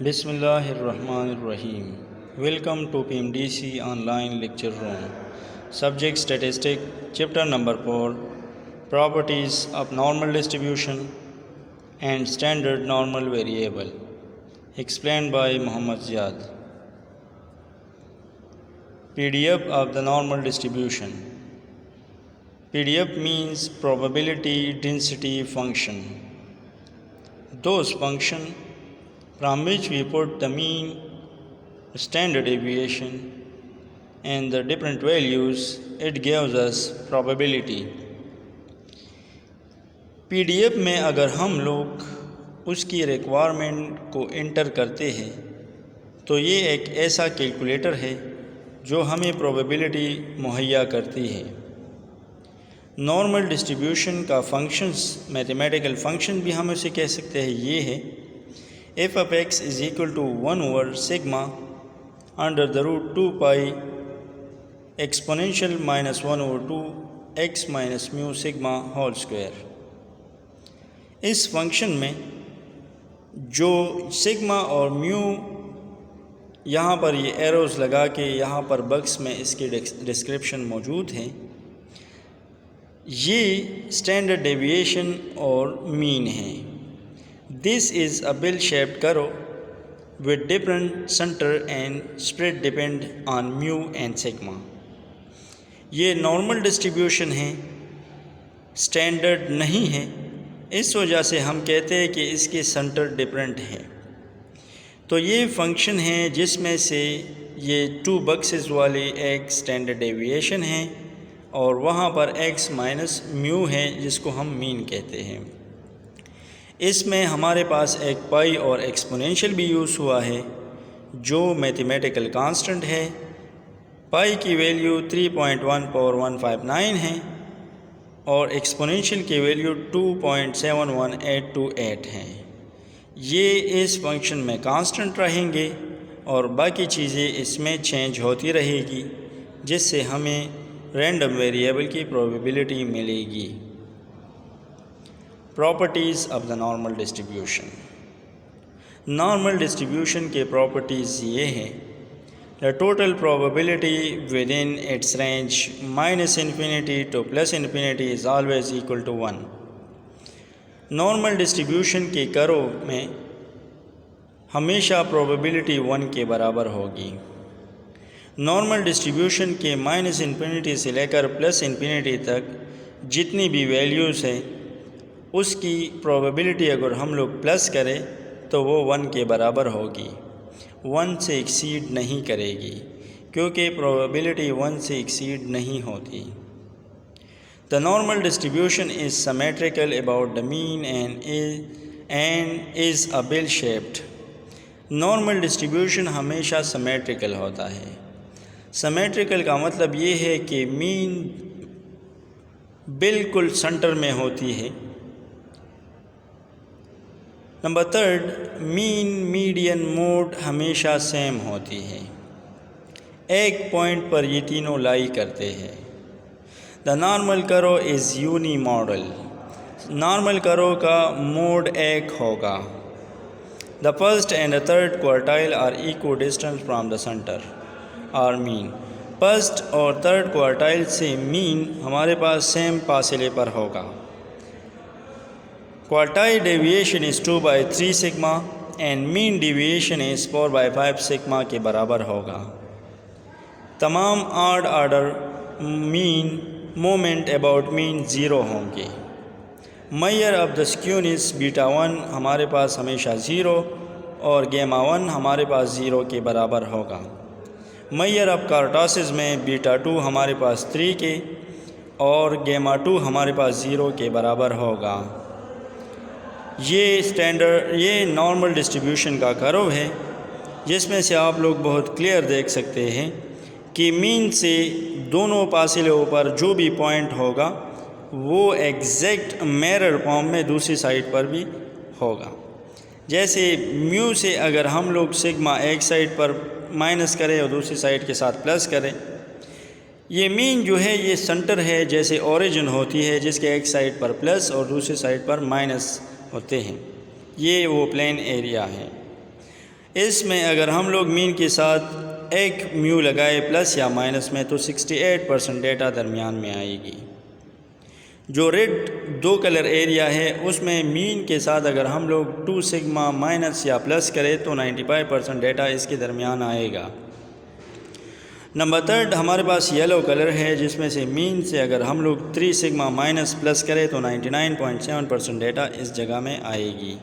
بسم اللہ الرحمن الرحیم. Welcome to PMDC online lecture room. Subject statistic chapter number 4 properties of normal distribution and standard normal variable explained by Muhammad Ziyad. PDF of the normal distribution. PDF means probability density function. Those function from which we put the mean, standard deviation and the different values, it gives us probability. PDF میں اگر ہم لوگ اس کی requirement کو inter کرتے ہیں تو یہ ایک ایسا کیلکولیٹر ہے جو ہمیں probability مہیا کرتی ہے. نارمل ڈسٹریبیوشن کا فنکشنز میتھمیٹیکل فنکشن بھی ہم اسے کہہ سکتے ہیں. یہ ہے f of x is equal to 1 over sigma under the root 2 pi exponential minus 1 over 2 x minus mu sigma whole square. Us function میں جو سگما اور میو یہاں پر یہ ایروز لگا کے یہاں پر باکس میں اس کی ڈسکرپشن موجود ہے، یہ اسٹینڈرڈ ڈیویشن اور مین ہے. This is a bell-shaped curve with different center and spread depend on mu and sigma. یہ نارمل ڈسٹریبیوشن ہے، اسٹینڈرڈ نہیں ہے. اس وجہ سے ہم کہتے ہیں کہ اس کے سنٹر ڈفرینٹ ہے. تو یہ فنکشن ہے جس میں سے یہ 2 باکسز والی ایک اسٹینڈرڈ ڈیویشن ہے اور وہاں پر x مائنس میو ہے جس کو ہم مین کہتے ہیں. اس میں ہمارے پاس ایک پائی اور ایکسپونینشیل بھی یوز ہوا ہے جو میتھمیٹیکل کانسٹنٹ ہے. پائی کی ویلیو 3.1 پاور 159 ہے اور ایکسپونینشیل کی ویلیو 2.71828 ہے. یہ اس فنکشن میں کانسٹنٹ رہیں گے اور باقی چیزیں اس میں چینج ہوتی رہے گی جس سے ہمیں رینڈم ویریبل کی پروبیبلٹی ملے گی. Properties of the normal distribution. Normal distribution کے پراپرٹیز یہ ہیں: the total probability within its range -infinity to +infinity is always equal to 1. Normal distribution کے کرو میں ہمیشہ probability 1 کے برابر ہوگی. نارمل ڈسٹریبیوشن کے -infinity سے لے کر +infinity تک جتنی بھی ویلیوز ہیں اس کی probability اگر ہم لوگ پلس کریں تو وہ 1 کے برابر ہوگی، 1 سے ایکسیڈ نہیں کرے گی کیونکہ probability 1 سے ایکسیڈ نہیں ہوتی. The normal distribution is symmetrical about the mean and is a bell-shaped. Normal distribution ہمیشہ سیمیٹریکل ہوتا ہے. سیمیٹریکل کا مطلب یہ ہے کہ مین بالکل سنٹر میں ہوتی ہے. نمبر 3 مین میڈین موڈ ہمیشہ سیم ہوتی ہے. ایک پوائنٹ پر یہ تینوں لائی کرتے ہیں. دا نارمل کرو از یونی ماڈل. نارمل کرو کا موڈ ایک ہوگا. The first and the third quartile are equidistant from the centre or mean. First اور تھرڈ کوارٹائل سے مین ہمارے پاس سیم فاصلے پر ہوگا. Quartile deviation is 2/3 sigma and mean deviation is 4/5 sigma کے برابر ہوگا. تمام آڈ آرڈر مین مومنٹ اباؤٹ مین 0 ہوں گے. Measure of the skewness beta 1 ہمارے پاس ہمیشہ 0 اور گیما 1 ہمارے پاس 0 کے برابر ہوگا. میئر آف کارٹاسز میں بیٹا 2 ہمارے پاس 3 کے اور گیما 2 ہمارے پاس 0 کے برابر ہوگا. یہ نارمل ڈسٹریبیوشن کا کرو ہے جس میں سے آپ لوگ بہت کلیئر دیکھ سکتے ہیں کہ مین سے دونوں فاصلوں پر جو بھی پوائنٹ ہوگا وہ ایگزیکٹ میرر فارم میں دوسری سائڈ پر بھی ہوگا. جیسے میو سے اگر ہم لوگ سگما ایک سائڈ پر مائنس کریں اور دوسری سائڈ کے ساتھ پلس کریں، یہ مین جو ہے یہ سنٹر ہے جیسے اوریجن ہوتی ہے جس کے ایک سائڈ پر پلس اور دوسری سائڈ پر مائنس ہوتے ہیں. یہ وہ پلین ایریا ہے. اس میں اگر ہم لوگ مین کے ساتھ ایک میو لگائے پلس یا مائنس میں تو 68% ڈیٹا درمیان میں آئے گی۔ جو ریڈ 2 کلر ایریا ہے اس میں مین کے ساتھ اگر ہم لوگ 2 سگما مائنس یا پلس کرے تو 95% ڈیٹا اس کے درمیان آئے گا۔ نمبر 3 ہمارے پاس یلو کلر ہے جس میں سے مین سے اگر ہم لوگ 3 سگما مائنس پلس کرے تو 99.7% ڈیٹا اس جگہ میں آئے گی۔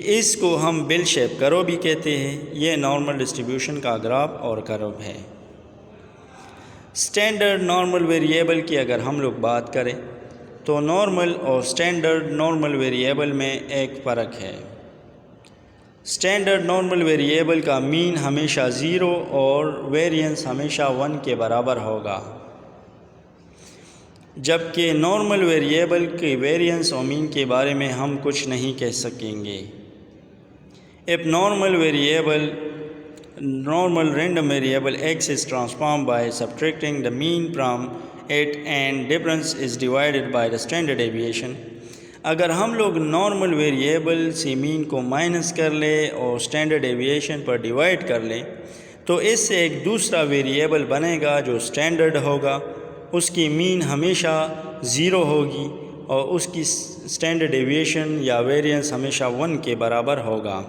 اس کو ہم بیل شیپ کرو بھی کہتے ہیں۔ یہ نارمل ڈسٹریبیوشن کا گراف اور کرو ہے۔ سٹینڈرڈ نارمل ویریبل کی اگر ہم لوگ بات کریں تو نارمل اور سٹینڈرڈ نارمل ویریبل میں ایک فرق ہے۔ سٹینڈرڈ نارمل ویریبل کا مین ہمیشہ 0 اور ویرینس ہمیشہ 1 کے برابر ہوگا، جبکہ نارمل ویریبل کے ویرینس اور مین کے بارے میں ہم کچھ نہیں کہہ سکیں گے۔ If normal random variable x is transformed by subtracting the mean from it and difference is divided by the standard deviation، اگر ہم لوگ نارمل ویریبل سے مین کو مائنس کر لے اور اسٹینڈرڈ ڈیویشن پر ڈیوائڈ کر لے تو اس سے ایک دوسرا ویریبل بنے گا جو اسٹینڈرڈ ہوگا، اس کی مین ہمیشہ 0 ہوگی اور اس کی اسٹینڈرڈ ڈیویشن یا ویرینس ہمیشہ 1 کے برابر ہوگا،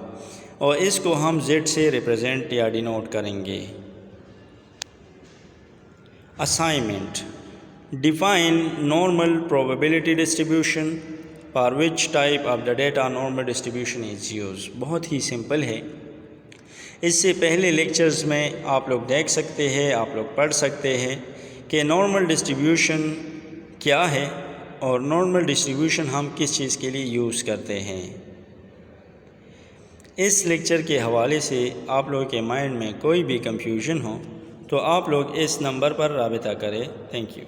اور اس کو ہم z سے ریپرزینٹ یا ڈینوٹ کریں گے۔ Assignment: define normal probability distribution for which type of the data normal distribution is use. بہت ہی سمپل ہے۔ اس سے پہلے لیکچرز میں آپ لوگ دیکھ سکتے ہیں، آپ لوگ پڑھ سکتے ہیں کہ نارمل ڈسٹریبیوشن کیا ہے اور نارمل ڈسٹریبیوشن ہم کس چیز کے لیے یوز کرتے ہیں۔ اس لیکچر کے حوالے سے آپ لوگوں کے مائنڈ میں کوئی بھی کنفیوژن ہو تو آپ لوگ اس نمبر پر رابطہ کریں۔ Thank you.